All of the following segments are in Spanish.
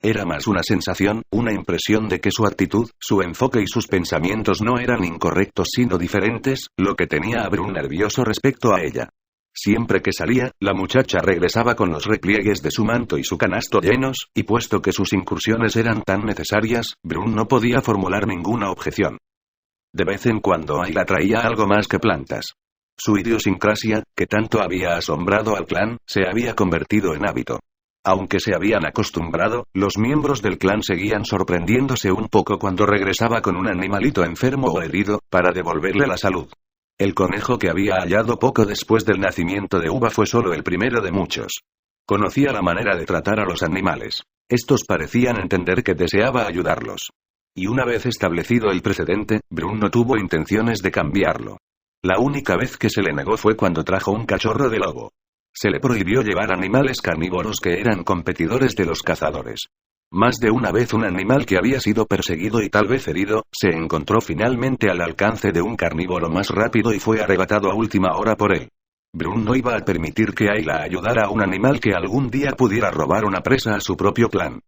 Era más una sensación, una impresión de que su actitud, su enfoque y sus pensamientos no eran incorrectos sino diferentes, lo que tenía a Brun nervioso respecto a ella. Siempre que salía, la muchacha regresaba con los repliegues de su manto y su canasto llenos, y puesto que sus incursiones eran tan necesarias, Brun no podía formular ninguna objeción. De vez en cuando Ayla traía algo más que plantas. Su idiosincrasia, que tanto había asombrado al clan, se había convertido en hábito. Aunque se habían acostumbrado, los miembros del clan seguían sorprendiéndose un poco cuando regresaba con un animalito enfermo o herido, para devolverle la salud. El conejo que había hallado poco después del nacimiento de Uva fue solo el primero de muchos. Conocía la manera de tratar a los animales. Estos parecían entender que deseaba ayudarlos. Y una vez establecido el precedente, Brun no tuvo intenciones de cambiarlo. La única vez que se le negó fue cuando trajo un cachorro de lobo. Se le prohibió llevar animales carnívoros que eran competidores de los cazadores. Más de una vez un animal que había sido perseguido y tal vez herido, se encontró finalmente al alcance de un carnívoro más rápido y fue arrebatado a última hora por él. Brun no iba a permitir que Ayla ayudara a un animal que algún día pudiera robar una presa a su propio clan.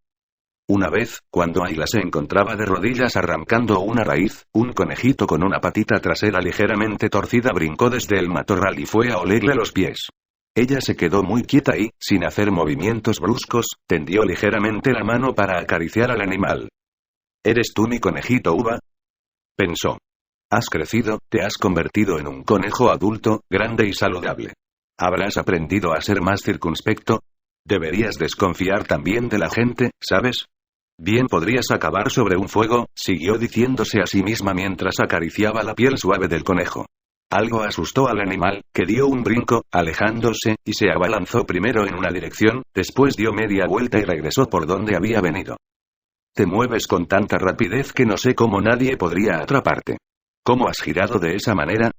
Una vez, cuando Ayla se encontraba de rodillas arrancando una raíz, un conejito con una patita trasera ligeramente torcida brincó desde el matorral y fue a olerle los pies. Ella se quedó muy quieta y, sin hacer movimientos bruscos, tendió ligeramente la mano para acariciar al animal. ¿Eres tú mi conejito Uva? Pensó. Has crecido, te has convertido en un conejo adulto, grande y saludable. ¿Habrás aprendido a ser más circunspecto? Deberías desconfiar también de la gente, ¿sabes? Bien podrías acabar sobre un fuego, siguió diciéndose a sí misma mientras acariciaba la piel suave del conejo. Algo asustó al animal, que dio un brinco, alejándose, y se abalanzó primero en una dirección, después dio media vuelta y regresó por donde había venido. Te mueves con tanta rapidez que no sé cómo nadie podría atraparte. ¿Cómo has girado de esa manera?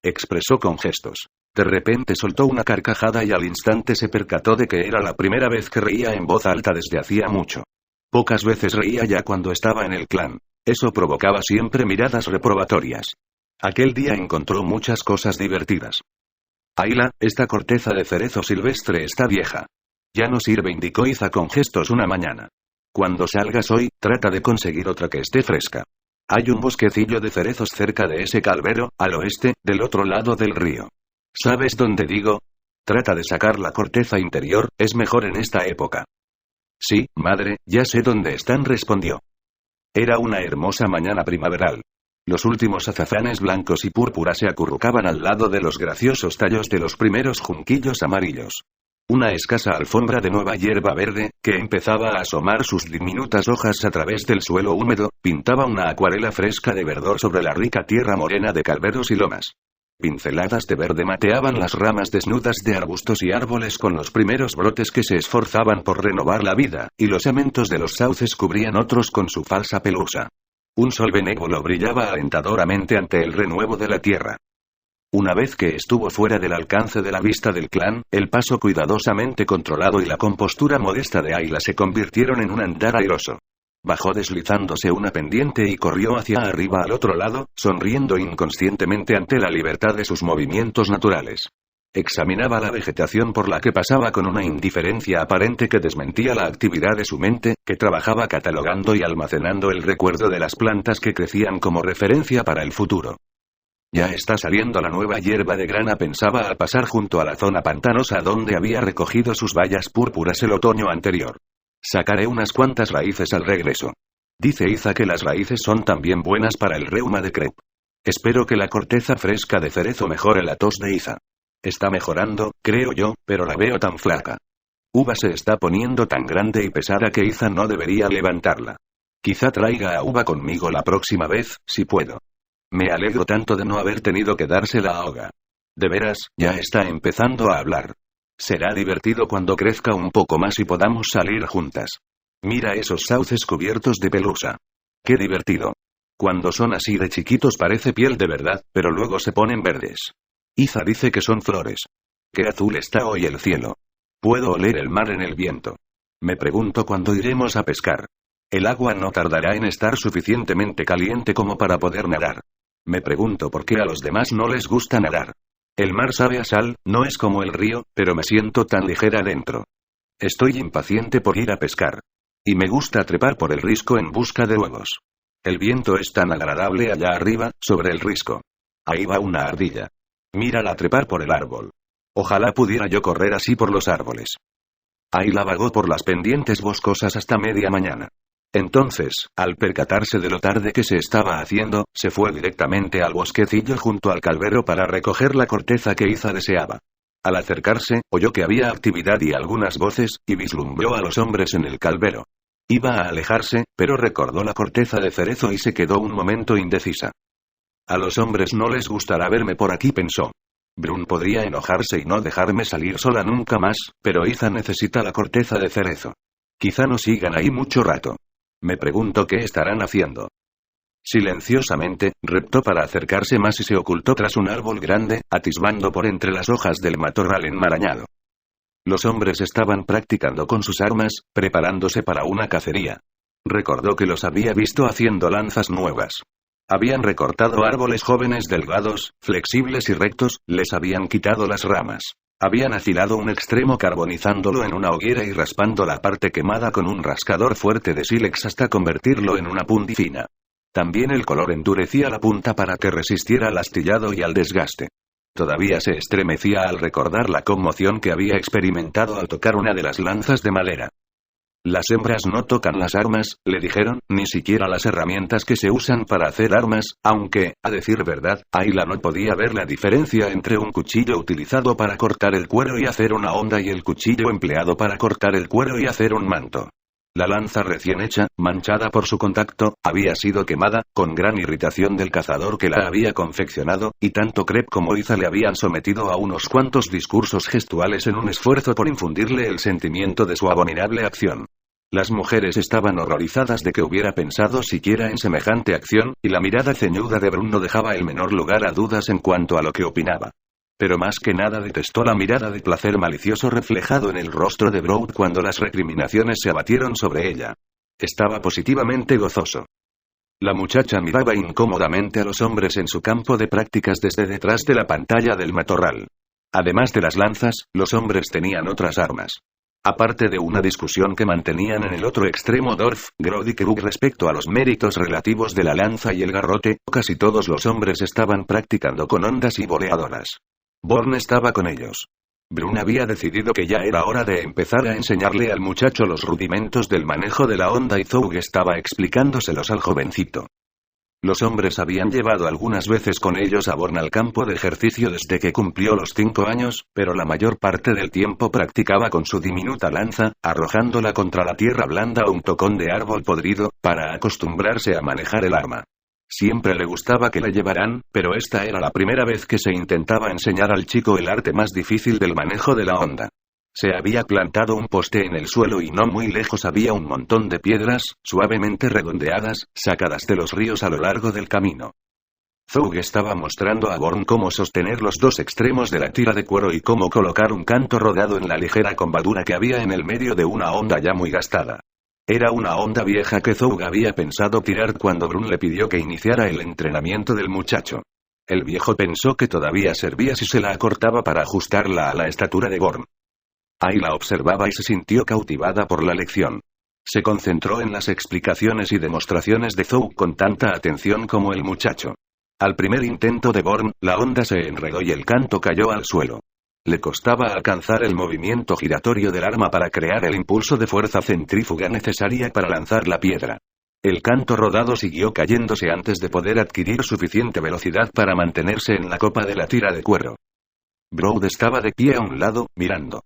Expresó con gestos. De repente soltó una carcajada y al instante se percató de que era la primera vez que reía en voz alta desde hacía mucho. Pocas veces reía ya cuando estaba en el clan. Eso provocaba siempre miradas reprobatorias. Aquel día encontró muchas cosas divertidas. Ayla, esta corteza de cerezo silvestre está vieja. Ya no sirve, indicó Iza con gestos una mañana. Cuando salgas hoy, trata de conseguir otra que esté fresca. Hay un bosquecillo de cerezos cerca de ese calvero, al oeste, del otro lado del río. ¿Sabes dónde digo? Trata de sacar la corteza interior, es mejor en esta época. Sí, madre, ya sé dónde están, respondió. Era una hermosa mañana primaveral. Los últimos azafanes blancos y púrpura se acurrucaban al lado de los graciosos tallos de los primeros junquillos amarillos. Una escasa alfombra de nueva hierba verde, que empezaba a asomar sus diminutas hojas a través del suelo húmedo, pintaba una acuarela fresca de verdor sobre la rica tierra morena de calveros y lomas. Pinceladas de verde mateaban las ramas desnudas de arbustos y árboles con los primeros brotes que se esforzaban por renovar la vida, y los amentos de los sauces cubrían otros con su falsa pelusa. Un sol benévolo brillaba alentadoramente ante el renuevo de la tierra. Una vez que estuvo fuera del alcance de la vista del clan, el paso cuidadosamente controlado y la compostura modesta de Ayla se convirtieron en un andar airoso. Bajó deslizándose una pendiente y corrió hacia arriba al otro lado, sonriendo inconscientemente ante la libertad de sus movimientos naturales. Examinaba la vegetación por la que pasaba con una indiferencia aparente que desmentía la actividad de su mente, que trabajaba catalogando y almacenando el recuerdo de las plantas que crecían como referencia para el futuro. Ya está saliendo la nueva hierba de grana, pensaba al pasar junto a la zona pantanosa donde había recogido sus bayas púrpuras el otoño anterior. Sacaré unas cuantas raíces al regreso. Dice Iza que las raíces son también buenas para el reuma de Crep. Espero que la corteza fresca de cerezo mejore la tos de Iza. Está mejorando, creo yo, pero la veo tan flaca. Uva se está poniendo tan grande y pesada que Iza no debería levantarla. Quizá traiga a Uva conmigo la próxima vez, si puedo. Me alegro tanto de no haber tenido que dársela a Oga. De veras, ya está empezando a hablar. Será divertido cuando crezca un poco más y podamos salir juntas. Mira esos sauces cubiertos de pelusa. ¡Qué divertido! Cuando son así de chiquitos parece piel de verdad, pero luego se ponen verdes. Iza dice que son flores. ¡Qué azul está hoy el cielo! Puedo oler el mar en el viento. Me pregunto cuándo iremos a pescar. El agua no tardará en estar suficientemente caliente como para poder nadar. Me pregunto por qué a los demás no les gusta nadar. El mar sabe a sal, no es como el río, pero me siento tan ligera dentro. Estoy impaciente por ir a pescar. Y me gusta trepar por el risco en busca de huevos. El viento es tan agradable allá arriba, sobre el risco. Ahí va una ardilla. Mírala trepar por el árbol. Ojalá pudiera yo correr así por los árboles. Ayla vagó por las pendientes boscosas hasta media mañana. Entonces, al percatarse de lo tarde que se estaba haciendo, se fue directamente al bosquecillo junto al calvero para recoger la corteza que Iza deseaba. Al acercarse, oyó que había actividad y algunas voces, y vislumbró a los hombres en el calvero. Iba a alejarse, pero recordó la corteza de cerezo y se quedó un momento indecisa. A los hombres no les gustará verme por aquí, pensó. Brun podría enojarse y no dejarme salir sola nunca más, pero Iza necesita la corteza de cerezo. Quizá no sigan ahí mucho rato. Me pregunto qué estarán haciendo. Silenciosamente, reptó para acercarse más y se ocultó tras un árbol grande, atisbando por entre las hojas del matorral enmarañado. Los hombres estaban practicando con sus armas, preparándose para una cacería. Recordó que los había visto haciendo lanzas nuevas. Habían recortado árboles jóvenes delgados, flexibles y rectos, les habían quitado las ramas. Habían afilado un extremo carbonizándolo en una hoguera y raspando la parte quemada con un rascador fuerte de sílex hasta convertirlo en una punta fina. También el color endurecía la punta para que resistiera al astillado y al desgaste. Todavía se estremecía al recordar la conmoción que había experimentado al tocar una de las lanzas de madera. Las hembras no tocan las armas, le dijeron, ni siquiera las herramientas que se usan para hacer armas, aunque, a decir verdad, Ayla no podía ver la diferencia entre un cuchillo utilizado para cortar el cuero y hacer una honda y el cuchillo empleado para cortar el cuero y hacer un manto. La lanza recién hecha, manchada por su contacto, había sido quemada, con gran irritación del cazador que la había confeccionado, y tanto Crep como Iza le habían sometido a unos cuantos discursos gestuales en un esfuerzo por infundirle el sentimiento de su abominable acción. Las mujeres estaban horrorizadas de que hubiera pensado siquiera en semejante acción, y la mirada ceñuda de Brun no dejaba el menor lugar a dudas en cuanto a lo que opinaba. Pero más que nada detestó la mirada de placer malicioso reflejado en el rostro de Broad cuando las recriminaciones se abatieron sobre ella. Estaba positivamente gozoso. La muchacha miraba incómodamente a los hombres en su campo de prácticas desde detrás de la pantalla del matorral. Además de las lanzas, los hombres tenían otras armas. Aparte de una discusión que mantenían en el otro extremo Dorf, Grod y Krug respecto a los méritos relativos de la lanza y el garrote, casi todos los hombres estaban practicando con hondas y boleadoras. Born estaba con ellos. Brun había decidido que ya era hora de empezar a enseñarle al muchacho los rudimentos del manejo de la honda y Zhou estaba explicándoselos al jovencito. Los hombres habían llevado algunas veces con ellos a Born al campo de ejercicio desde que cumplió los 5 años, pero la mayor parte del tiempo practicaba con su diminuta lanza, arrojándola contra la tierra blanda o un tocón de árbol podrido, para acostumbrarse a manejar el arma. Siempre le gustaba que la llevaran, pero esta era la primera vez que se intentaba enseñar al chico el arte más difícil del manejo de la honda. Se había plantado un poste en el suelo y no muy lejos había un montón de piedras, suavemente redondeadas, sacadas de los ríos a lo largo del camino. Zhou estaba mostrando a Born cómo sostener los dos extremos de la tira de cuero y cómo colocar un canto rodado en la ligera combadura que había en el medio de una honda ya muy gastada. Era una honda vieja que Zhou había pensado tirar cuando Brun le pidió que iniciara el entrenamiento del muchacho. El viejo pensó que todavía servía si se la acortaba para ajustarla a la estatura de Born. Ahí la observaba y se sintió cautivada por la lección. Se concentró en las explicaciones y demostraciones de Zhou con tanta atención como el muchacho. Al primer intento de Born, la honda se enredó y el canto cayó al suelo. Le costaba alcanzar el movimiento giratorio del arma para crear el impulso de fuerza centrífuga necesaria para lanzar la piedra. El canto rodado siguió cayéndose antes de poder adquirir suficiente velocidad para mantenerse en la copa de la tira de cuero. Broad estaba de pie a un lado, mirando.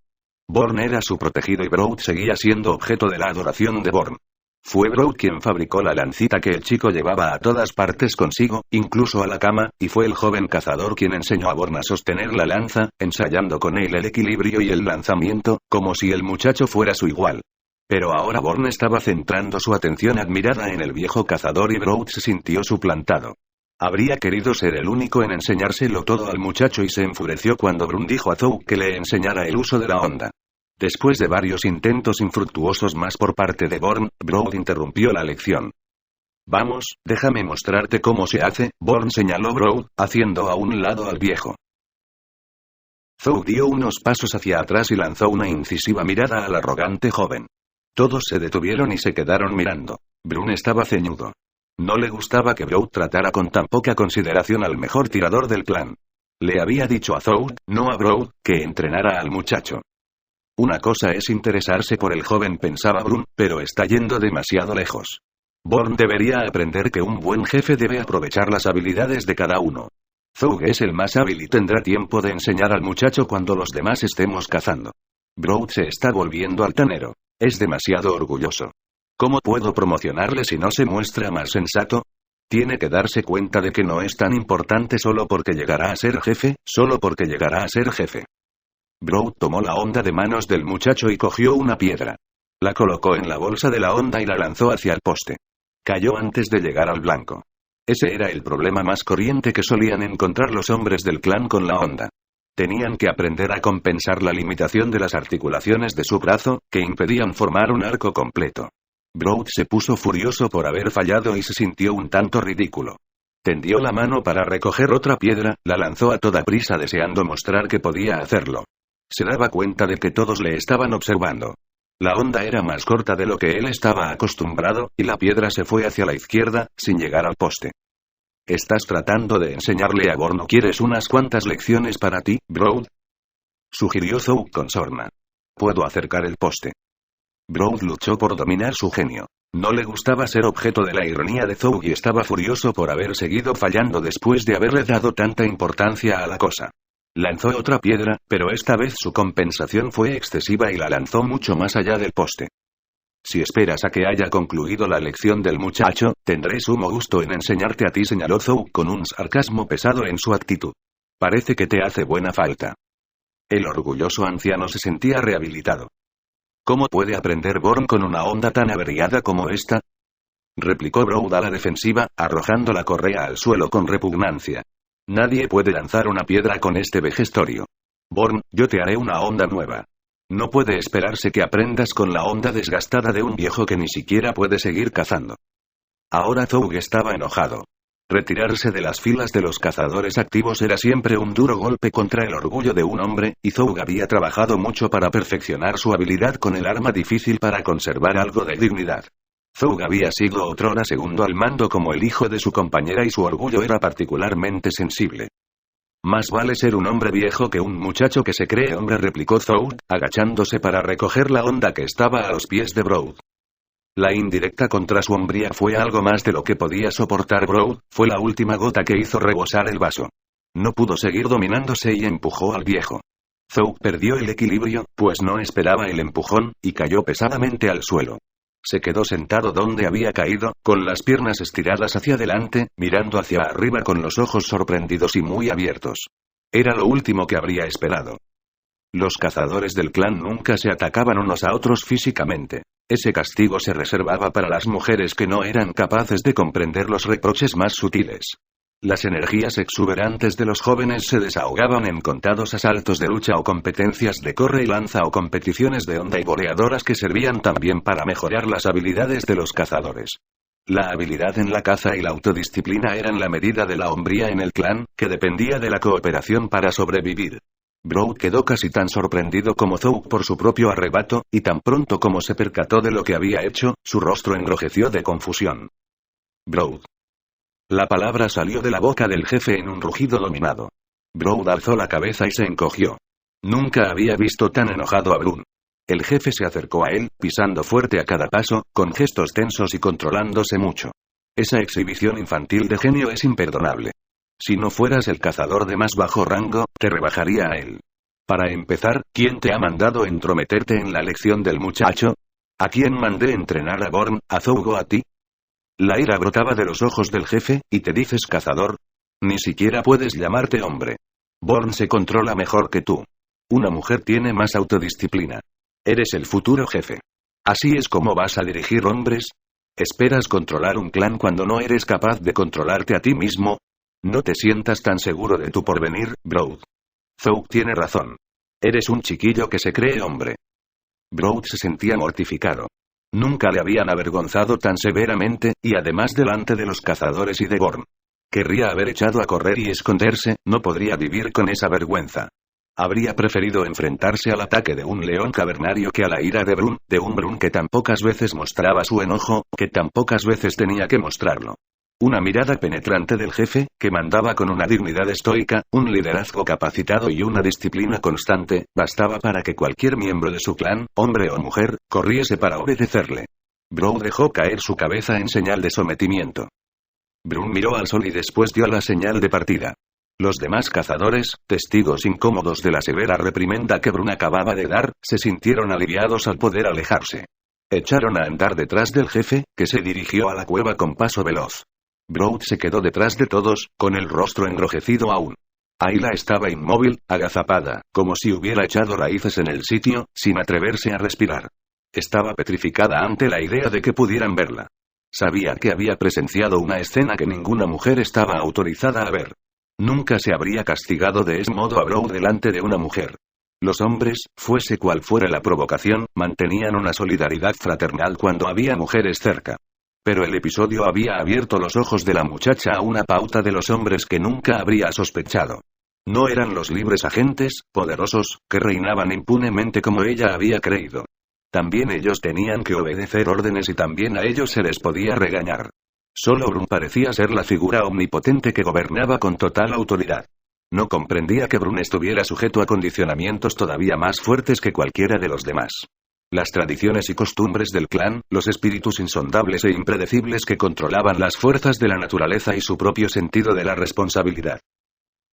Born era su protegido y Broad seguía siendo objeto de la adoración de Born. Fue Broad quien fabricó la lancita que el chico llevaba a todas partes consigo, incluso a la cama, y fue el joven cazador quien enseñó a Born a sostener la lanza, ensayando con él el equilibrio y el lanzamiento, como si el muchacho fuera su igual. Pero ahora Born estaba centrando su atención admirada en el viejo cazador y Broad se sintió suplantado. Habría querido ser el único en enseñárselo todo al muchacho y se enfureció cuando Brun dijo a Zhou que le enseñara el uso de la honda. Después de varios intentos infructuosos más por parte de Born, Broad interrumpió la lección. «Vamos, déjame mostrarte cómo se hace», Born señaló Broad, haciendo a un lado al viejo. Zhou dio unos pasos hacia atrás y lanzó una incisiva mirada al arrogante joven. Todos se detuvieron y se quedaron mirando. Brun estaba ceñudo. No le gustaba que Brood tratara con tan poca consideración al mejor tirador del clan. Le había dicho a Zoud, no a Brood, que entrenara al muchacho. Una cosa es interesarse por el joven, pensaba Brun, pero está yendo demasiado lejos. Born debería aprender que un buen jefe debe aprovechar las habilidades de cada uno. Zoug es el más hábil y tendrá tiempo de enseñar al muchacho cuando los demás estemos cazando. Brood se está volviendo altanero. Es demasiado orgulloso. ¿Cómo puedo promocionarle si no se muestra más sensato? Tiene que darse cuenta de que no es tan importante solo porque llegará a ser jefe, solo porque llegará a ser jefe. Brood tomó la honda de manos del muchacho y cogió una piedra. La colocó en la bolsa de la honda y la lanzó hacia el poste. Cayó antes de llegar al blanco. Ese era el problema más corriente que solían encontrar los hombres del clan con la honda. Tenían que aprender a compensar la limitación de las articulaciones de su brazo, que impedían formar un arco completo. Brood se puso furioso por haber fallado y se sintió un tanto ridículo. Tendió la mano para recoger otra piedra, la lanzó a toda prisa deseando mostrar que podía hacerlo. Se daba cuenta de que todos le estaban observando. La honda era más corta de lo que él estaba acostumbrado, y la piedra se fue hacia la izquierda, sin llegar al poste. ¿Estás tratando de enseñarle a Born o quieres unas cuantas lecciones para ti, Brood? Sugirió Zoud con sorna. Puedo acercar el poste. Brood luchó por dominar su genio. No le gustaba ser objeto de la ironía de Zoud y estaba furioso por haber seguido fallando después de haberle dado tanta importancia a la cosa. Lanzó otra piedra, pero esta vez su compensación fue excesiva y la lanzó mucho más allá del poste. Si esperas a que haya concluido la lección del muchacho, tendré sumo gusto en enseñarte a ti, señaló Zoud con un sarcasmo pesado en su actitud. Parece que te hace buena falta. El orgulloso anciano se sentía rehabilitado. ¿Cómo puede aprender Born con una honda tan averiada como esta? Replicó Brood a la defensiva, arrojando la correa al suelo con repugnancia. Nadie puede lanzar una piedra con este vejestorio. Born, yo te haré una honda nueva. No puede esperarse que aprendas con la honda desgastada de un viejo que ni siquiera puede seguir cazando. Ahora Zoug estaba enojado. Retirarse de las filas de los cazadores activos era siempre un duro golpe contra el orgullo de un hombre, y Zoug había trabajado mucho para perfeccionar su habilidad con el arma difícil para conservar algo de dignidad. Zoug había sido otrora segundo al mando como el hijo de su compañera y su orgullo era particularmente sensible. Más vale ser un hombre viejo que un muchacho que se cree hombre, replicó Zoud, agachándose para recoger la honda que estaba a los pies de Brood. La indirecta contra su hombría fue algo más de lo que podía soportar Brood, fue la última gota que hizo rebosar el vaso. No pudo seguir dominándose y empujó al viejo. Zoud perdió el equilibrio, pues no esperaba el empujón, y cayó pesadamente al suelo. Se quedó sentado donde había caído, con las piernas estiradas hacia adelante, mirando hacia arriba con los ojos sorprendidos y muy abiertos. Era lo último que habría esperado. Los cazadores del clan nunca se atacaban unos a otros físicamente. Ese castigo se reservaba para las mujeres que no eran capaces de comprender los reproches más sutiles. Las energías exuberantes de los jóvenes se desahogaban en contados asaltos de lucha o competencias de corre y lanza o competiciones de onda y boleadoras que servían también para mejorar las habilidades de los cazadores. La habilidad en la caza y la autodisciplina eran la medida de la hombría en el clan, que dependía de la cooperación para sobrevivir. Brood quedó casi tan sorprendido como Zoug por su propio arrebato, y tan pronto como se percató de lo que había hecho, su rostro enrojeció de confusión. Brood. La palabra salió de la boca del jefe en un rugido dominado. Brood alzó la cabeza y se encogió. Nunca había visto tan enojado a Brun. El jefe se acercó a él, pisando fuerte a cada paso, con gestos tensos y controlándose mucho. Esa exhibición infantil de genio es imperdonable. Si no fueras el cazador de más bajo rango, te rebajaría a él. Para empezar, ¿quién te ha mandado entrometerte en la lección del muchacho? ¿A quién mandé entrenar a Born, a Zoug o a ti? La ira brotaba de los ojos del jefe, ¿y te dices cazador? Ni siquiera puedes llamarte hombre. Born se controla mejor que tú. Una mujer tiene más autodisciplina. Eres el futuro jefe. ¿Así es como vas a dirigir hombres? ¿Esperas controlar un clan cuando no eres capaz de controlarte a ti mismo? No te sientas tan seguro de tu porvenir, Brood. Zoug tiene razón. Eres un chiquillo que se cree hombre. Brood se sentía mortificado. Nunca le habían avergonzado tan severamente, y además delante de los cazadores y de Born. Querría haber echado a correr y esconderse, no podría vivir con esa vergüenza. Habría preferido enfrentarse al ataque de un león cavernario que a la ira de un Brun que tan pocas veces mostraba su enojo, que tan pocas veces tenía que mostrarlo. Una mirada penetrante del jefe, que mandaba con una dignidad estoica, un liderazgo capacitado y una disciplina constante, bastaba para que cualquier miembro de su clan, hombre o mujer, corriese para obedecerle. Brown dejó caer su cabeza en señal de sometimiento. Brun miró al sol y después dio la señal de partida. Los demás cazadores, testigos incómodos de la severa reprimenda que Brun acababa de dar, se sintieron aliviados al poder alejarse. Echaron a andar detrás del jefe, que se dirigió a la cueva con paso veloz. Brown se quedó detrás de todos, con el rostro enrojecido aún. Ayla estaba inmóvil, agazapada, como si hubiera echado raíces en el sitio, sin atreverse a respirar. Estaba petrificada ante la idea de que pudieran verla. Sabía que había presenciado una escena que ninguna mujer estaba autorizada a ver. Nunca se habría castigado de ese modo a Brown delante de una mujer. Los hombres, fuese cual fuera la provocación, mantenían una solidaridad fraternal cuando había mujeres cerca. Pero el episodio había abierto los ojos de la muchacha a una pauta de los hombres que nunca habría sospechado. No eran los libres agentes, poderosos, que reinaban impunemente como ella había creído. También ellos tenían que obedecer órdenes y también a ellos se les podía regañar. Solo Brun parecía ser la figura omnipotente que gobernaba con total autoridad. No comprendía que Brun estuviera sujeto a condicionamientos todavía más fuertes que cualquiera de los demás. Las tradiciones y costumbres del clan, los espíritus insondables e impredecibles que controlaban las fuerzas de la naturaleza y su propio sentido de la responsabilidad.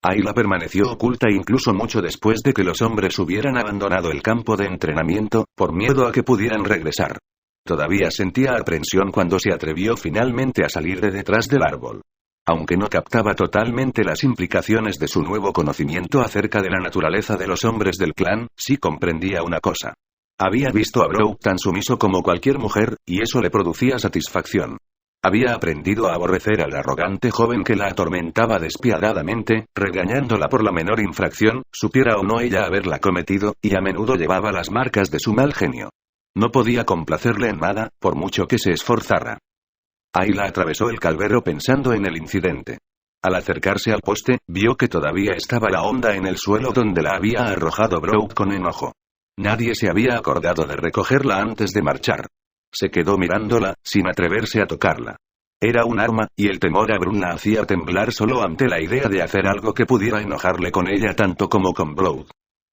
Ayla permaneció oculta incluso mucho después de que los hombres hubieran abandonado el campo de entrenamiento, por miedo a que pudieran regresar. Todavía sentía aprensión cuando se atrevió finalmente a salir de detrás del árbol. Aunque no captaba totalmente las implicaciones de su nuevo conocimiento acerca de la naturaleza de los hombres del clan, sí comprendía una cosa. Había visto a Brown tan sumiso como cualquier mujer, y eso le producía satisfacción. Había aprendido a aborrecer al arrogante joven que la atormentaba despiadadamente, regañándola por la menor infracción, supiera o no ella haberla cometido, y a menudo llevaba las marcas de su mal genio. No podía complacerle en nada, por mucho que se esforzara. Ayla atravesó el calvero pensando en el incidente. Al acercarse al poste, vio que todavía estaba la honda en el suelo donde la había arrojado Brown con enojo. Nadie se había acordado de recogerla antes de marchar. Se quedó mirándola, sin atreverse a tocarla. Era un arma, y el temor a Brun la hacía temblar solo ante la idea de hacer algo que pudiera enojarle con ella tanto como con Brown.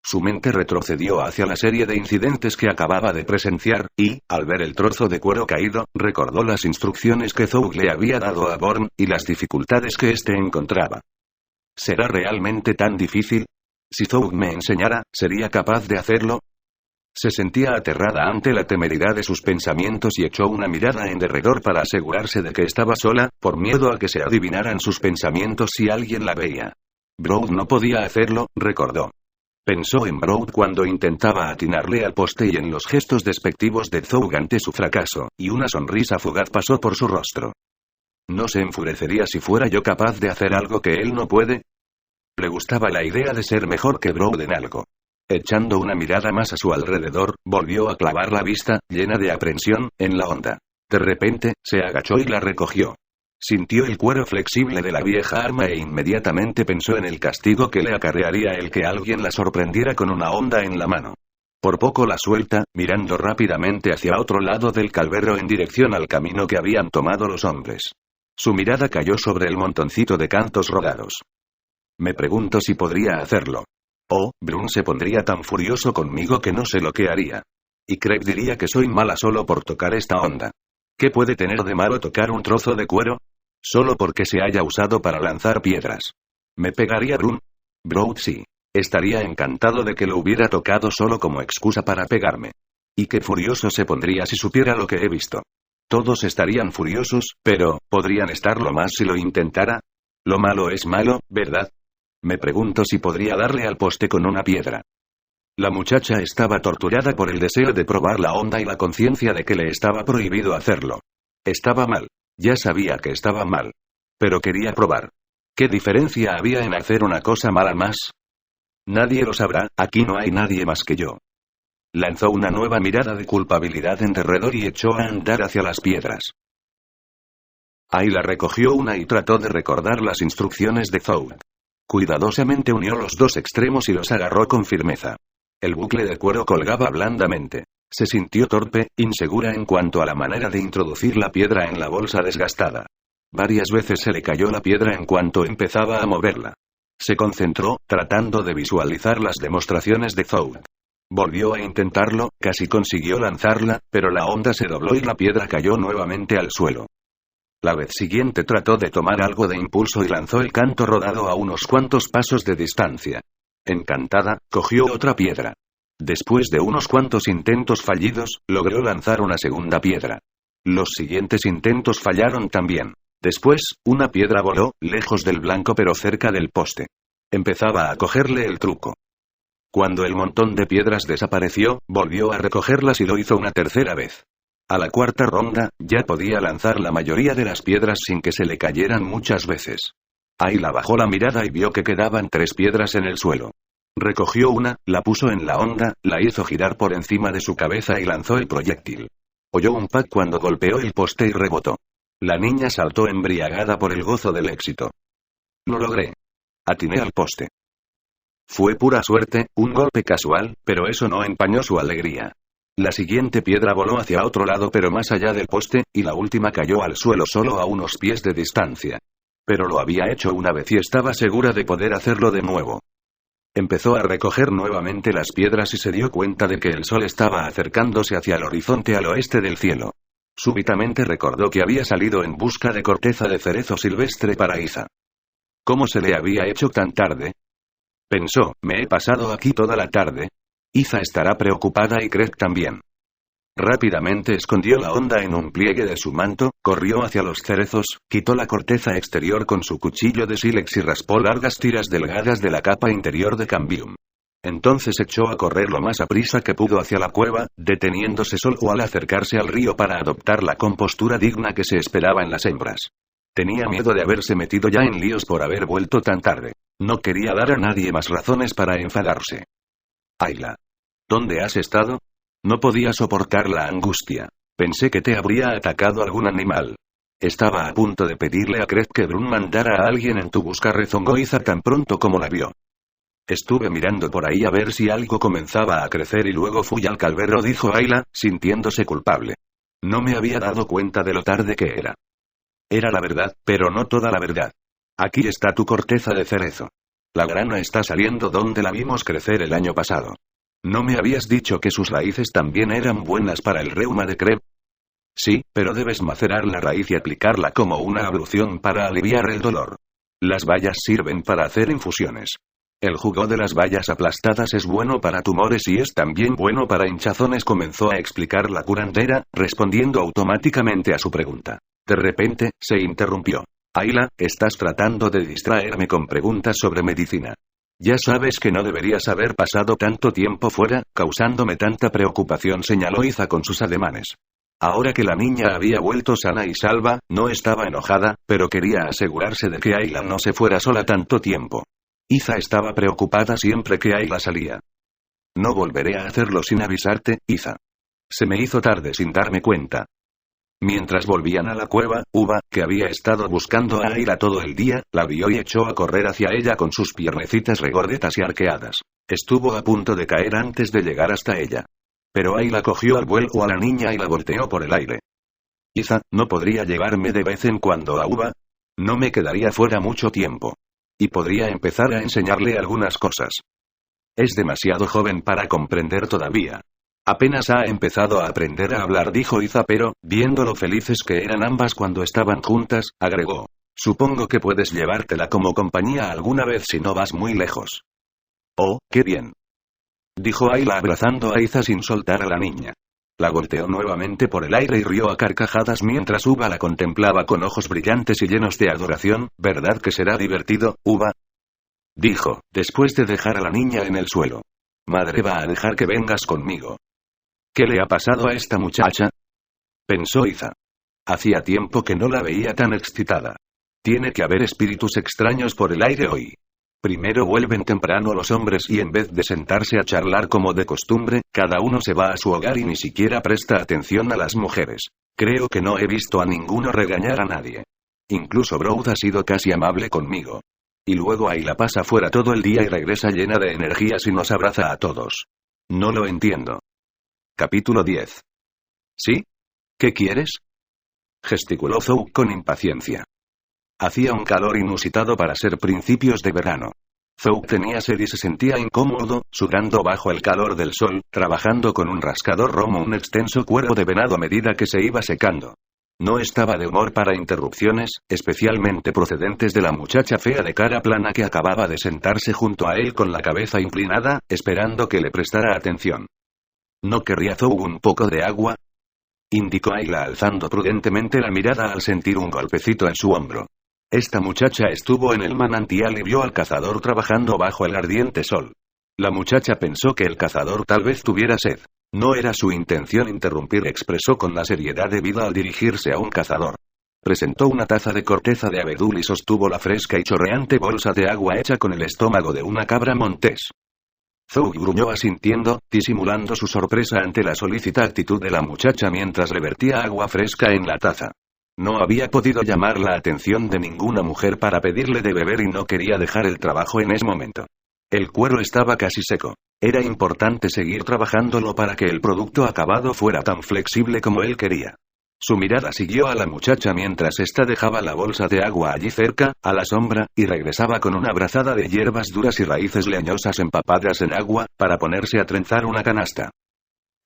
Su mente retrocedió hacia la serie de incidentes que acababa de presenciar, y, al ver el trozo de cuero caído, recordó las instrucciones que Zoug le había dado a Born, y las dificultades que éste encontraba. ¿Será realmente tan difícil? Si Zoug me enseñara, ¿sería capaz de hacerlo? Se sentía aterrada ante la temeridad de sus pensamientos y echó una mirada en derredor para asegurarse de que estaba sola, por miedo a que se adivinaran sus pensamientos si alguien la veía. Brown no podía hacerlo, recordó. Pensó en Brown cuando intentaba atinarle al poste y en los gestos despectivos de Zoug ante su fracaso, y una sonrisa fugaz pasó por su rostro. ¿No se enfurecería si fuera yo capaz de hacer algo que él no puede? Le gustaba la idea de ser mejor que Brown en algo. Echando una mirada más a su alrededor, volvió a clavar la vista, llena de aprensión, en la honda. De repente, se agachó y la recogió. Sintió el cuero flexible de la vieja arma e inmediatamente pensó en el castigo que le acarrearía el que alguien la sorprendiera con una honda en la mano. Por poco la suelta, mirando rápidamente hacia otro lado del calvero en dirección al camino que habían tomado los hombres. Su mirada cayó sobre el montoncito de cantos rodados. Me pregunto si podría hacerlo. Oh, Brun se pondría tan furioso conmigo que no sé lo que haría. Y Craig diría que soy mala solo por tocar esta honda. ¿Qué puede tener de malo tocar un trozo de cuero? Solo porque se haya usado para lanzar piedras. ¿Me pegaría Brun? Brown sí. Estaría encantado de que lo hubiera tocado solo como excusa para pegarme. Y qué furioso se pondría si supiera lo que he visto. Todos estarían furiosos, pero, ¿podrían estarlo más si lo intentara? Lo malo es malo, ¿verdad? Me pregunto si podría darle al poste con una piedra. La muchacha estaba torturada por el deseo de probar la honda y la conciencia de que le estaba prohibido hacerlo. Estaba mal. Ya sabía que estaba mal. Pero quería probar. ¿Qué diferencia había en hacer una cosa mala más? Nadie lo sabrá, aquí no hay nadie más que yo. Lanzó una nueva mirada de culpabilidad en derredor y echó a andar hacia las piedras. Ayla recogió una y trató de recordar las instrucciones de Zoug. Cuidadosamente unió los dos extremos y los agarró con firmeza. El bucle de cuero colgaba blandamente. Se sintió torpe, insegura en cuanto a la manera de introducir la piedra en la bolsa desgastada. Varias veces se le cayó la piedra en cuanto empezaba a moverla. Se concentró, tratando de visualizar las demostraciones de Zhou. Volvió a intentarlo, casi consiguió lanzarla, pero la onda se dobló y la piedra cayó nuevamente al suelo. La vez siguiente trató de tomar algo de impulso y lanzó el canto rodado a unos cuantos pasos de distancia. Encantada, cogió otra piedra. Después de unos cuantos intentos fallidos, logró lanzar una segunda piedra. Los siguientes intentos fallaron también. Después, una piedra voló, lejos del blanco pero cerca del poste. Empezaba a cogerle el truco. Cuando el montón de piedras desapareció, volvió a recogerlas y lo hizo una tercera vez. A la cuarta ronda, ya podía lanzar la mayoría de las piedras sin que se le cayeran muchas veces. Ayla bajó la mirada y vio que quedaban 3 piedras en el suelo. Recogió una, la puso en la onda, la hizo girar por encima de su cabeza y lanzó el proyectil. Oyó un pac cuando golpeó el poste y rebotó. La niña saltó embriagada por el gozo del éxito. Lo logré. Atiné al poste. Fue pura suerte, un golpe casual, pero eso no empañó su alegría. La siguiente piedra voló hacia otro lado pero más allá del poste, y la última cayó al suelo solo a unos pies de distancia. Pero lo había hecho una vez y estaba segura de poder hacerlo de nuevo. Empezó a recoger nuevamente las piedras y se dio cuenta de que el sol estaba acercándose hacia el horizonte al oeste del cielo. Súbitamente recordó que había salido en busca de corteza de cerezo silvestre para Iza. ¿Cómo se le había hecho tan tarde? Pensó, me he pasado aquí toda la tarde. Iza estará preocupada y Craig también. Rápidamente escondió la onda en un pliegue de su manto, corrió hacia los cerezos, quitó la corteza exterior con su cuchillo de sílex y raspó largas tiras delgadas de la capa interior de cambium. Entonces echó a correr lo más aprisa que pudo hacia la cueva, deteniéndose solo al acercarse al río para adoptar la compostura digna que se esperaba en las hembras. Tenía miedo de haberse metido ya en líos por haber vuelto tan tarde. No quería dar a nadie más razones para enfadarse. Ayla. ¿Dónde has estado? No podía soportar la angustia. Pensé que te habría atacado algún animal. Estaba a punto de pedirle a Craig que Brun mandara a alguien en tu busca, rezongó Iza tan pronto como la vio. Estuve mirando por ahí a ver si algo comenzaba a crecer y luego fui al calvero, dijo Ayla, sintiéndose culpable. No me había dado cuenta de lo tarde que era. Era la verdad, pero no toda la verdad. Aquí está tu corteza de cerezo. La grana está saliendo donde la vimos crecer el año pasado. ¿No me habías dicho que sus raíces también eran buenas para el reuma de Craig? Sí, pero debes macerar la raíz y aplicarla como una ablución para aliviar el dolor. Las bayas sirven para hacer infusiones. El jugo de las bayas aplastadas es bueno para tumores y es también bueno para hinchazones, comenzó a explicar la curandera, respondiendo automáticamente a su pregunta. De repente, se interrumpió. Ayla, estás tratando de distraerme con preguntas sobre medicina. Ya sabes que no deberías haber pasado tanto tiempo fuera, causándome tanta preocupación, señaló Iza con sus ademanes. Ahora que la niña había vuelto sana y salva, no estaba enojada, pero quería asegurarse de que Ayla no se fuera sola tanto tiempo. Iza estaba preocupada siempre que Ayla salía. No volveré a hacerlo sin avisarte, Iza. Se me hizo tarde sin darme cuenta. Mientras volvían a la cueva, Uva, que había estado buscando a Ayla todo el día, la vio y echó a correr hacia ella con sus piernecitas regordetas y arqueadas. Estuvo a punto de caer antes de llegar hasta ella. Pero Ayla cogió al vuelo a la niña y la volteó por el aire. Iza, ¿no podría llevarme de vez en cuando a Uva? No me quedaría fuera mucho tiempo. Y podría empezar a enseñarle algunas cosas. Es demasiado joven para comprender todavía. Apenas ha empezado a aprender a hablar, dijo Iza, pero, viendo lo felices que eran ambas cuando estaban juntas, agregó. Supongo que puedes llevártela como compañía alguna vez si no vas muy lejos. Oh, qué bien. Dijo Ayla abrazando a Iza sin soltar a la niña. La volteó nuevamente por el aire y rió a carcajadas mientras Uva la contemplaba con ojos brillantes y llenos de adoración. ¿Verdad que será divertido, Uva? Dijo, después de dejar a la niña en el suelo. Madre va a dejar que vengas conmigo. ¿Qué le ha pasado a esta muchacha? Pensó Iza. Hacía tiempo que no la veía tan excitada. Tiene que haber espíritus extraños por el aire hoy. Primero vuelven temprano los hombres y en vez de sentarse a charlar como de costumbre, cada uno se va a su hogar y ni siquiera presta atención a las mujeres. Creo que no he visto a ninguno regañar a nadie. Incluso Brood ha sido casi amable conmigo. Y luego Ayla pasa fuera todo el día y regresa llena de energías y nos abraza a todos. No lo entiendo. Capítulo 10. ¿Sí? ¿Qué quieres? Gesticuló Zhou con impaciencia. Hacía un calor inusitado para ser principios de verano. Zhou tenía sed y se sentía incómodo, sudando bajo el calor del sol, trabajando con un rascador romo un extenso cuero de venado a medida que se iba secando. No estaba de humor para interrupciones, especialmente procedentes de la muchacha fea de cara plana que acababa de sentarse junto a él con la cabeza inclinada, esperando que le prestara atención. ¿No querría Zhou un poco de agua?, indicó Ayla alzando prudentemente la mirada al sentir un golpecito en su hombro. Esta muchacha estuvo en el manantial y vio al cazador trabajando bajo el ardiente sol. La muchacha pensó que el cazador tal vez tuviera sed. No era su intención interrumpir, expresó con la seriedad debida al dirigirse a un cazador. Presentó una taza de corteza de abedul y sostuvo la fresca y chorreante bolsa de agua hecha con el estómago de una cabra montés. Zhou gruñó asintiendo, disimulando su sorpresa ante la solícita actitud de la muchacha mientras le vertía agua fresca en la taza. No había podido llamar la atención de ninguna mujer para pedirle de beber y no quería dejar el trabajo en ese momento. El cuero estaba casi seco. Era importante seguir trabajándolo para que el producto acabado fuera tan flexible como él quería. Su mirada siguió a la muchacha mientras ésta dejaba la bolsa de agua allí cerca, a la sombra, y regresaba con una brazada de hierbas duras y raíces leñosas empapadas en agua, para ponerse a trenzar una canasta.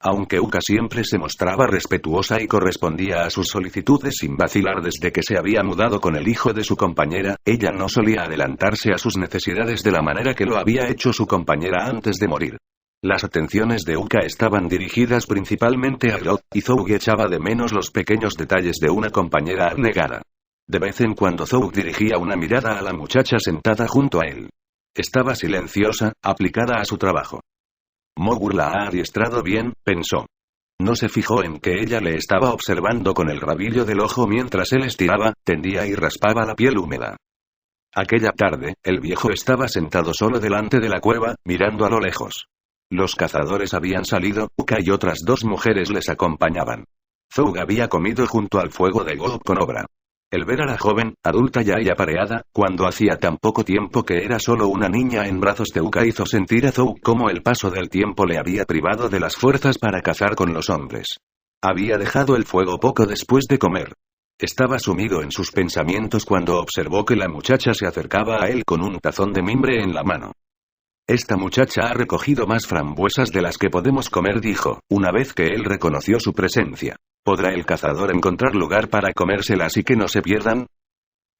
Aunque Uka siempre se mostraba respetuosa y correspondía a sus solicitudes sin vacilar desde que se había mudado con el hijo de su compañera, ella no solía adelantarse a sus necesidades de la manera que lo había hecho su compañera antes de morir. Las atenciones de Uka estaban dirigidas principalmente a Groth, y Zhou echaba de menos los pequeños detalles de una compañera abnegada. De vez en cuando Zhou dirigía una mirada a la muchacha sentada junto a él. Estaba silenciosa, aplicada a su trabajo. Mogur la ha adiestrado bien, pensó. No se fijó en que ella le estaba observando con el rabillo del ojo mientras él estiraba, tendía y raspaba la piel húmeda. Aquella tarde, el viejo estaba sentado solo delante de la cueva, mirando a lo lejos. Los cazadores habían salido, Uka y otras dos mujeres les acompañaban. Zhou había comido junto al fuego de Gold con obra. El ver a la joven, adulta ya y apareada, cuando hacía tan poco tiempo que era solo una niña en brazos de Uka, hizo sentir a Zhou como el paso del tiempo le había privado de las fuerzas para cazar con los hombres. Había dejado el fuego poco después de comer. Estaba sumido en sus pensamientos cuando observó que la muchacha se acercaba a él con un tazón de mimbre en la mano. Esta muchacha ha recogido más frambuesas de las que podemos comer, dijo, una vez que él reconoció su presencia. ¿Podrá el cazador encontrar lugar para comérselas y que no se pierdan?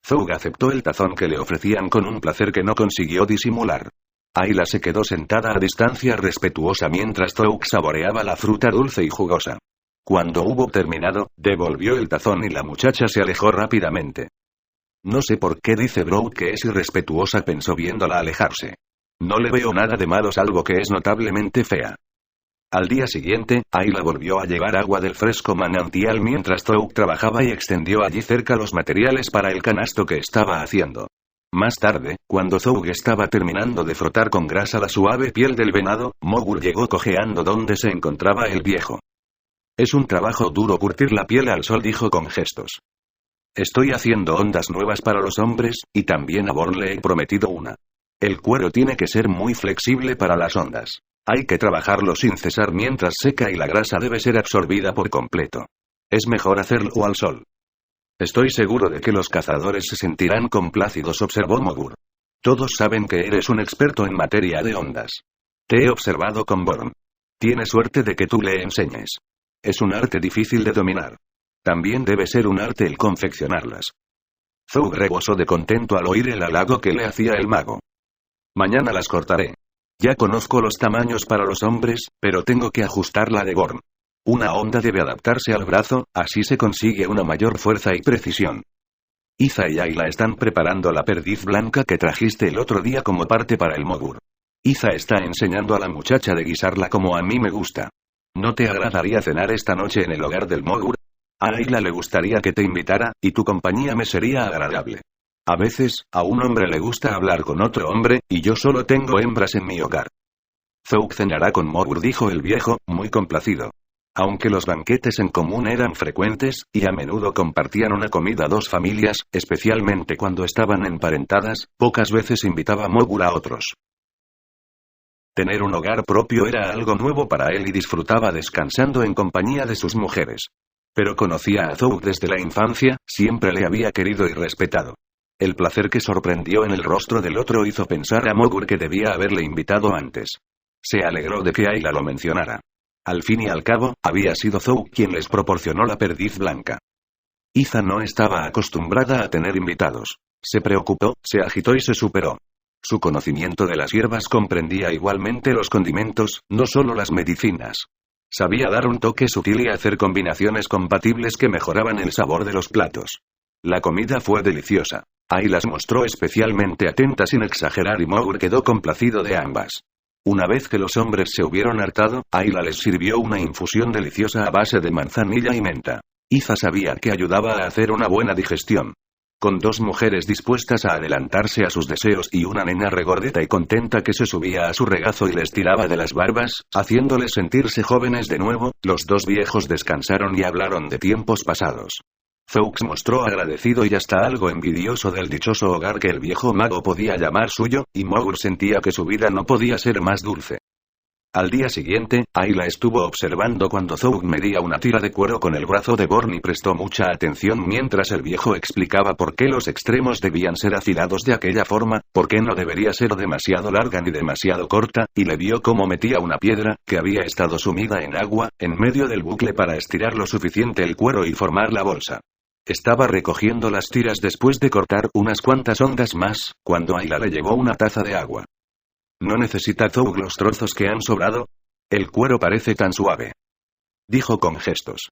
Zhou aceptó el tazón que le ofrecían con un placer que no consiguió disimular. Ayla se quedó sentada a distancia respetuosa mientras Zhou saboreaba la fruta dulce y jugosa. Cuando hubo terminado, devolvió el tazón y la muchacha se alejó rápidamente. No sé por qué dice Brown que es irrespetuosa, pensó viéndola alejarse. No le veo nada de malo salvo que es notablemente fea. Al día siguiente, Ayla volvió a llevar agua del fresco manantial mientras Zhou trabajaba y extendió allí cerca los materiales para el canasto que estaba haciendo. Más tarde, cuando Zhou estaba terminando de frotar con grasa la suave piel del venado, Mogur llegó cojeando donde se encontraba el viejo. Es un trabajo duro curtir la piel al sol, dijo con gestos. Estoy haciendo ondas nuevas para los hombres, y también a Born le he prometido una. El cuero tiene que ser muy flexible para las ondas. Hay que trabajarlo sin cesar mientras seca y la grasa debe ser absorbida por completo. Es mejor hacerlo al sol. Estoy seguro de que los cazadores se sentirán complacidos, observó Mogur. Todos saben que eres un experto en materia de ondas. Te he observado con Born. Tiene suerte de que tú le enseñes. Es un arte difícil de dominar. También debe ser un arte el confeccionarlas. Zhou rebosó de contento al oír el halago que le hacía el mago. Mañana las cortaré. Ya conozco los tamaños para los hombres, pero tengo que ajustar la de Born. Una onda debe adaptarse al brazo, así se consigue una mayor fuerza y precisión. Iza y Ayla están preparando la perdiz blanca que trajiste el otro día como parte para el Mogur. Iza está enseñando a la muchacha de guisarla como a mí me gusta. ¿No te agradaría cenar esta noche en el hogar del Mogur? A Ayla le gustaría que te invitara, y tu compañía me sería agradable. A veces, a un hombre le gusta hablar con otro hombre, y yo solo tengo hembras en mi hogar. Zhou cenará con Mogur, dijo el viejo, muy complacido. Aunque los banquetes en común eran frecuentes, y a menudo compartían una comida dos familias, especialmente cuando estaban emparentadas, pocas veces invitaba a Mogur a otros. Tener un hogar propio era algo nuevo para él y disfrutaba descansando en compañía de sus mujeres. Pero conocía a Zhou desde la infancia, siempre le había querido y respetado. El placer que sorprendió en el rostro del otro hizo pensar a Mogur que debía haberle invitado antes. Se alegró de que Ayla lo mencionara. Al fin y al cabo, había sido Zhou quien les proporcionó la perdiz blanca. Iza no estaba acostumbrada a tener invitados. Se preocupó, se agitó y se superó. Su conocimiento de las hierbas comprendía igualmente los condimentos, no solo las medicinas. Sabía dar un toque sutil y hacer combinaciones compatibles que mejoraban el sabor de los platos. La comida fue deliciosa. Ayla las mostró especialmente atenta sin exagerar y Mogur quedó complacido de ambas. Una vez que los hombres se hubieron hartado, Ayla les sirvió una infusión deliciosa a base de manzanilla y menta. Iza sabía que ayudaba a hacer una buena digestión. Con dos mujeres dispuestas a adelantarse a sus deseos y una nena regordeta y contenta que se subía a su regazo y les tiraba de las barbas, haciéndoles sentirse jóvenes de nuevo, los dos viejos descansaron y hablaron de tiempos pasados. Zhou mostró agradecido y hasta algo envidioso del dichoso hogar que el viejo mago podía llamar suyo, y Mogur sentía que su vida no podía ser más dulce. Al día siguiente, Ayla estuvo observando cuando Zhou medía una tira de cuero con el brazo de Born y prestó mucha atención mientras el viejo explicaba por qué los extremos debían ser afilados de aquella forma, por qué no debería ser demasiado larga ni demasiado corta, y le vio cómo metía una piedra, que había estado sumida en agua, en medio del bucle para estirar lo suficiente el cuero y formar la bolsa. Estaba recogiendo las tiras después de cortar unas cuantas ondas más, cuando Ayla le llevó una taza de agua. ¿No necesita Zhou los trozos que han sobrado? El cuero parece tan suave. Dijo con gestos.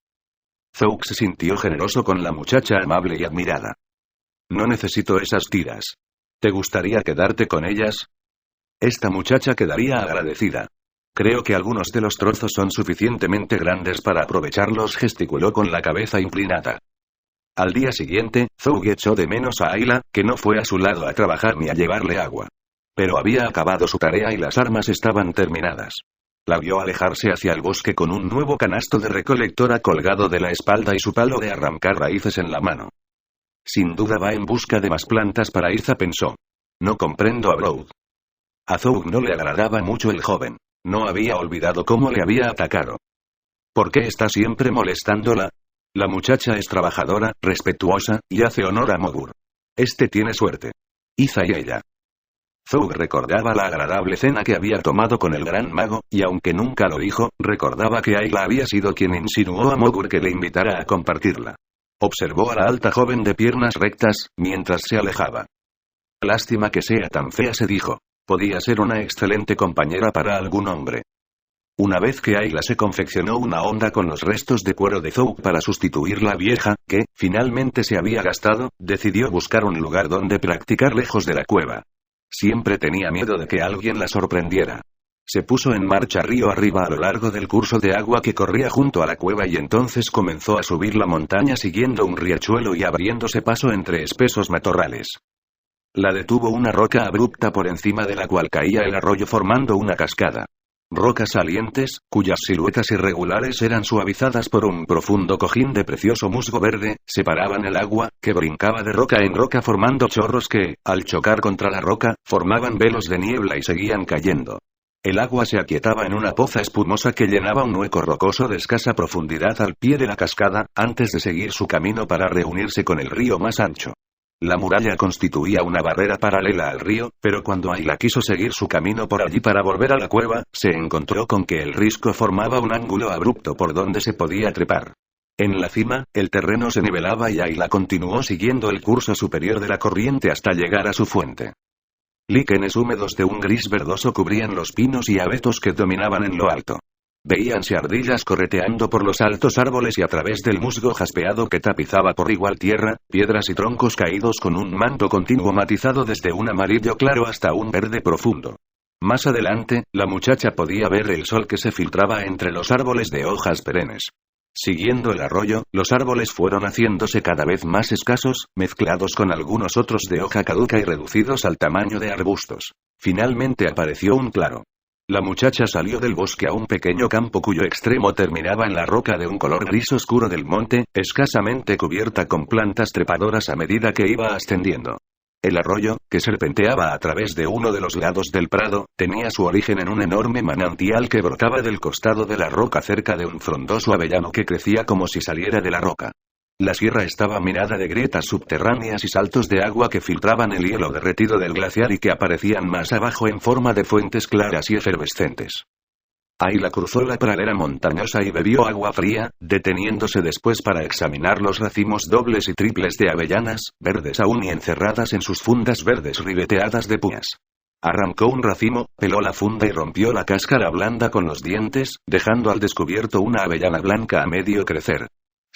Zhou se sintió generoso con la muchacha amable y admirada. No necesito esas tiras. ¿Te gustaría quedarte con ellas? Esta muchacha quedaría agradecida. Creo que algunos de los trozos son suficientemente grandes para aprovecharlos, gesticuló con la cabeza inclinada. Al día siguiente, Zhou echó de menos a Ayla, que no fue a su lado a trabajar ni a llevarle agua. Pero había acabado su tarea y las armas estaban terminadas. La vio alejarse hacia el bosque con un nuevo canasto de recolectora colgado de la espalda y su palo de arrancar raíces en la mano. Sin duda va en busca de más plantas para Iza, pensó. No comprendo a Brood. A Zhou no le agradaba mucho el joven. No había olvidado cómo le había atacado. ¿Por qué está siempre molestándola? La muchacha es trabajadora, respetuosa, y hace honor a Mogur. Este tiene suerte. Iza y ella. Zhou recordaba la agradable cena que había tomado con el gran mago, y aunque nunca lo dijo, recordaba que Ayla había sido quien insinuó a Mogur que le invitara a compartirla. Observó a la alta joven de piernas rectas, mientras se alejaba. Lástima que sea tan fea, se dijo. Podía ser una excelente compañera para algún hombre. Una vez que Ayla se confeccionó una onda con los restos de cuero de Zhou para sustituir la vieja, que, finalmente se había gastado, decidió buscar un lugar donde practicar lejos de la cueva. Siempre tenía miedo de que alguien la sorprendiera. Se puso en marcha río arriba a lo largo del curso de agua que corría junto a la cueva y entonces comenzó a subir la montaña siguiendo un riachuelo y abriéndose paso entre espesos matorrales. La detuvo una roca abrupta por encima de la cual caía el arroyo formando una cascada. Rocas salientes, cuyas siluetas irregulares eran suavizadas por un profundo cojín de precioso musgo verde, separaban el agua, que brincaba de roca en roca formando chorros que, al chocar contra la roca, formaban velos de niebla y seguían cayendo. El agua se aquietaba en una poza espumosa que llenaba un hueco rocoso de escasa profundidad al pie de la cascada, antes de seguir su camino para reunirse con el río más ancho. La muralla constituía una barrera paralela al río, pero cuando Ayla quiso seguir su camino por allí para volver a la cueva, se encontró con que el risco formaba un ángulo abrupto por donde se podía trepar. En la cima, el terreno se nivelaba y Ayla continuó siguiendo el curso superior de la corriente hasta llegar a su fuente. Líquenes húmedos de un gris verdoso cubrían los pinos y abetos que dominaban en lo alto. Veíanse ardillas correteando por los altos árboles y a través del musgo jaspeado que tapizaba por igual tierra, piedras y troncos caídos con un manto continuo matizado desde un amarillo claro hasta un verde profundo. Más adelante, la muchacha podía ver el sol que se filtraba entre los árboles de hojas perennes. Siguiendo el arroyo, los árboles fueron haciéndose cada vez más escasos, mezclados con algunos otros de hoja caduca y reducidos al tamaño de arbustos. Finalmente apareció un claro. La muchacha salió del bosque a un pequeño campo cuyo extremo terminaba en la roca de un color gris oscuro del monte, escasamente cubierta con plantas trepadoras a medida que iba ascendiendo. El arroyo, que serpenteaba a través de uno de los lados del prado, tenía su origen en un enorme manantial que brotaba del costado de la roca cerca de un frondoso avellano que crecía como si saliera de la roca. La sierra estaba minada de grietas subterráneas y saltos de agua que filtraban el hielo derretido del glaciar y que aparecían más abajo en forma de fuentes claras y efervescentes. Ayla cruzó la pradera montañosa y bebió agua fría, deteniéndose después para examinar los racimos dobles y triples de avellanas, verdes aún y encerradas en sus fundas verdes ribeteadas de púas. Arrancó un racimo, peló la funda y rompió la cáscara blanda con los dientes, dejando al descubierto una avellana blanca a medio crecer.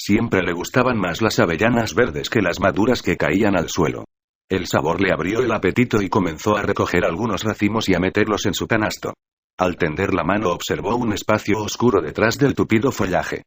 Siempre le gustaban más las avellanas verdes que las maduras que caían al suelo. El sabor le abrió el apetito y comenzó a recoger algunos racimos y a meterlos en su canasto. Al tender la mano observó un espacio oscuro detrás del tupido follaje.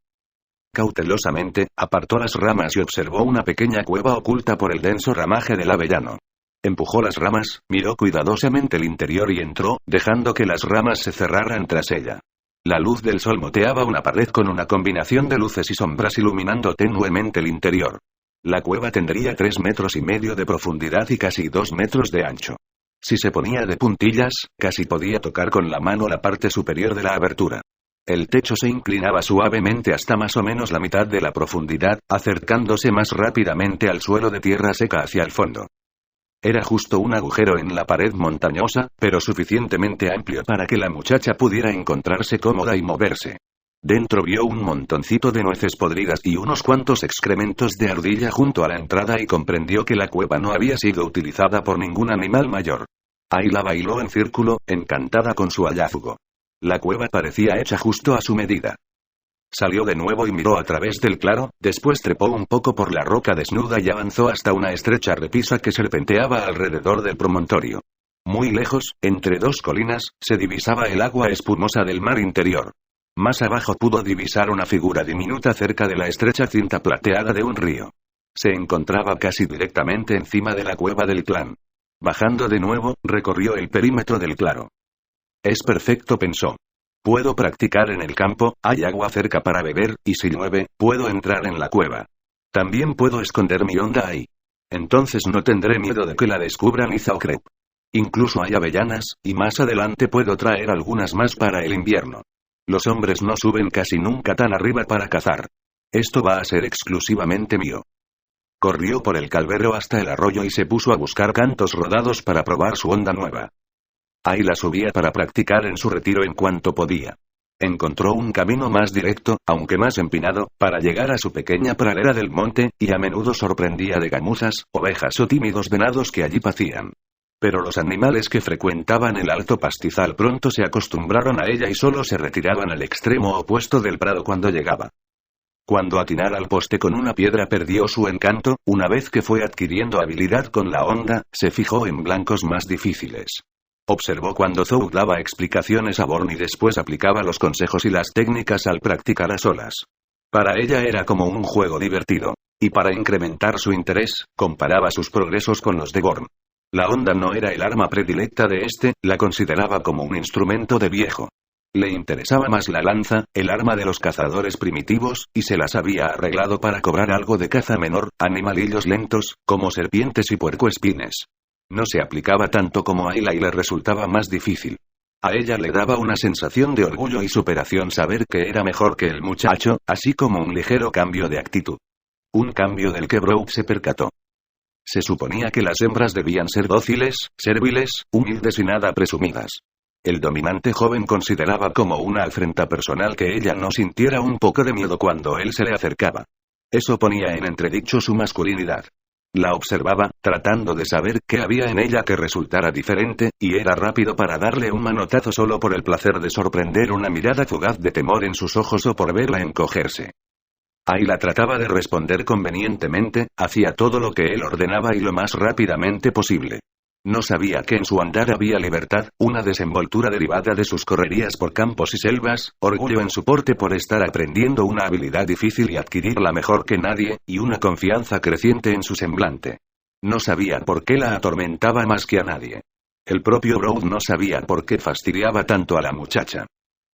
Cautelosamente, apartó las ramas y observó una pequeña cueva oculta por el denso ramaje del avellano. Empujó las ramas, miró cuidadosamente el interior y entró, dejando que las ramas se cerraran tras ella. La luz del sol moteaba una pared con una combinación de luces y sombras iluminando tenuemente el interior. La cueva tendría 3,5 metros de profundidad y casi 2 metros de ancho. Si se ponía de puntillas, casi podía tocar con la mano la parte superior de la abertura. El techo se inclinaba suavemente hasta más o menos la mitad de la profundidad, acercándose más rápidamente al suelo de tierra seca hacia el fondo. Era justo un agujero en la pared montañosa, pero suficientemente amplio para que la muchacha pudiera encontrarse cómoda y moverse. Dentro vio un montoncito de nueces podridas y unos cuantos excrementos de ardilla junto a la entrada y comprendió que la cueva no había sido utilizada por ningún animal mayor. Ayla bailó en círculo, encantada con su hallazgo. La cueva parecía hecha justo a su medida. Salió de nuevo y miró a través del claro, después trepó un poco por la roca desnuda y avanzó hasta una estrecha repisa que serpenteaba alrededor del promontorio. Muy lejos, entre dos colinas, se divisaba el agua espumosa del mar interior. Más abajo pudo divisar una figura diminuta cerca de la estrecha cinta plateada de un río. Se encontraba casi directamente encima de la cueva del clan. Bajando de nuevo, recorrió el perímetro del claro. Es perfecto, pensó. Puedo practicar en el campo, hay agua cerca para beber, y si llueve, puedo entrar en la cueva. También puedo esconder mi onda ahí. Entonces no tendré miedo de que la descubran Izaokrep. Incluso hay avellanas, y más adelante puedo traer algunas más para el invierno. Los hombres no suben casi nunca tan arriba para cazar. Esto va a ser exclusivamente mío. Corrió por el calvero hasta el arroyo y se puso a buscar cantos rodados para probar su onda nueva. Ayla subía para practicar en su retiro en cuanto podía. Encontró un camino más directo, aunque más empinado, para llegar a su pequeña pradera del monte, y a menudo sorprendía de gamuzas, ovejas o tímidos venados que allí pacían. Pero los animales que frecuentaban el alto pastizal pronto se acostumbraron a ella y solo se retiraban al extremo opuesto del prado cuando llegaba. Cuando atinar al poste con una piedra perdió su encanto, una vez que fue adquiriendo habilidad con la onda, se fijó en blancos más difíciles. Observó cuando Zhou daba explicaciones a Born y después aplicaba los consejos y las técnicas al practicar a solas. Para ella era como un juego divertido. Y para incrementar su interés, comparaba sus progresos con los de Born. La onda no era el arma predilecta de este, la consideraba como un instrumento de viejo. Le interesaba más la lanza, el arma de los cazadores primitivos, y se las había arreglado para cobrar algo de caza menor, animalillos lentos, como serpientes y puercoespines. No se aplicaba tanto como a Ayla y le resultaba más difícil. A ella le daba una sensación de orgullo y superación saber que era mejor que el muchacho, así como un ligero cambio de actitud. Un cambio del que Brooke se percató. Se suponía que las hembras debían ser dóciles, serviles, humildes y nada presumidas. El dominante joven consideraba como una afrenta personal que ella no sintiera un poco de miedo cuando él se le acercaba. Eso ponía en entredicho su masculinidad. La observaba, tratando de saber qué había en ella que resultara diferente, y era rápido para darle un manotazo solo por el placer de sorprender una mirada fugaz de temor en sus ojos o por verla encogerse. Ayla trataba de responder convenientemente, hacía todo lo que él ordenaba y lo más rápidamente posible. No sabía que en su andar había libertad, una desenvoltura derivada de sus correrías por campos y selvas, orgullo en su porte por estar aprendiendo una habilidad difícil y adquirirla mejor que nadie, y una confianza creciente en su semblante. No sabía por qué la atormentaba más que a nadie. El propio Brown no sabía por qué fastidiaba tanto a la muchacha.